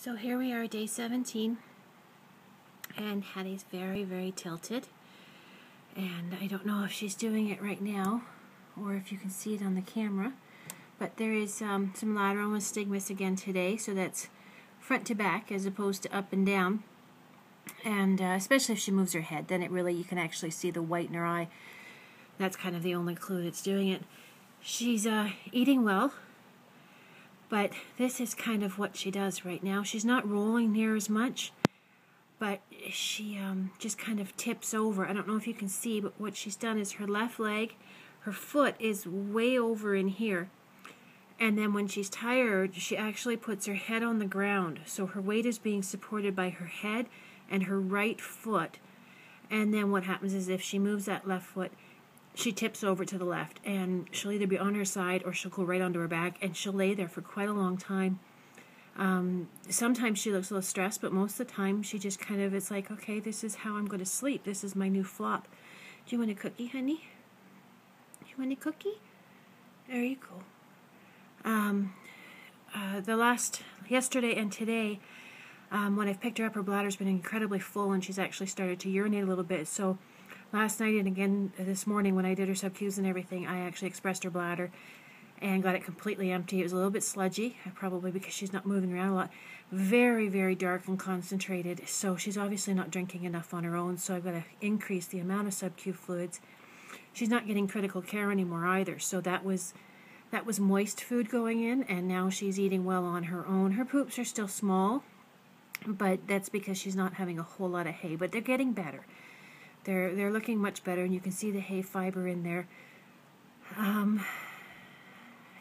So here we are, day 17, and Hattie's very, very tilted, and I don't know if she's doing it right now or if you can see it on the camera, but there is some lateral nystagmus again today, so that's front to back as opposed to up and down, and especially if she moves her head, then you can actually see the white in her eye. That's kind of the only clue that's doing it. She's eating well, but this is kind of what she does right now. She's not rolling near as much, but she just kind of tips over. I don't know if you can see, but what she's done is her left leg, her foot is way over in here. And then when she's tired, she actually puts her head on the ground. So her weight is being supported by her head and her right foot. And then what happens is if she moves that left foot, she tips over to the left, and she'll either be on her side or she'll go right onto her back, and she'll lay there for quite a long time. Sometimes she looks a little stressed, but most of the time she just kind of, it's like, okay, this is how I'm going to sleep. This is my new flop. Do you want a cookie, honey? You want a cookie? There you go. Yesterday and today, when I've picked her up, her bladder's been incredibly full, and she's actually started to urinate a little bit. So last night and again this morning when I did her sub-Qs and everything, I actually expressed her bladder and got it completely empty. It was a little bit sludgy, probably because she's not moving around a lot. Very, very dark and concentrated, so she's obviously not drinking enough on her own, so I've got to increase the amount of sub-Q fluids. She's not getting critical care anymore either, so that was moist food going in, and now she's eating well on her own. Her poops are still small, but that's because she's not having a whole lot of hay, but they're getting better. They're looking much better, and you can see the hay fiber in there. I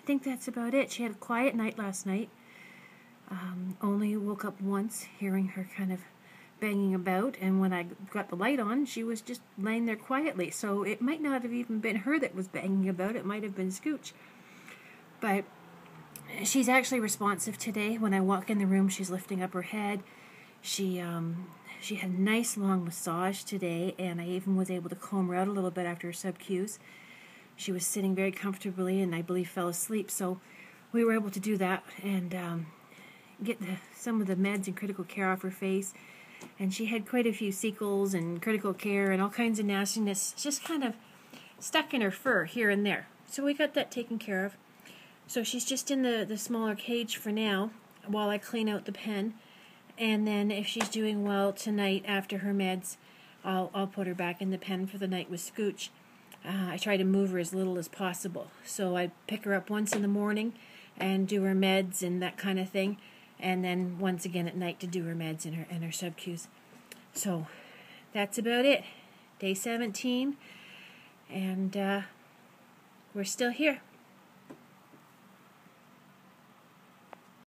think that's about it. She had a quiet night last night. Only woke up once hearing her kind of banging about, and when I got the light on, she was just laying there quietly. So it might not have even been her that was banging about. It might have been Scooch. But she's actually responsive today. When I walk in the room, she's lifting up her head. She had a nice long massage today, and I even was able to comb her out a little bit after her sub-Qs. She was sitting very comfortably and I believe fell asleep, so we were able to do that and get some of the meds and critical care off her face. And she had quite a few secals and critical care and all kinds of nastiness just kind of stuck in her fur here and there. So we got that taken care of. So she's just in the smaller cage for now while I clean out the pen. And then if she's doing well tonight after her meds, I'll put her back in the pen for the night with Scooch. I try to move her as little as possible. So I pick her up once in the morning and do her meds and that kind of thing. And then once again at night to do her meds and her sub-Qs. So that's about it. Day 17. And we're still here.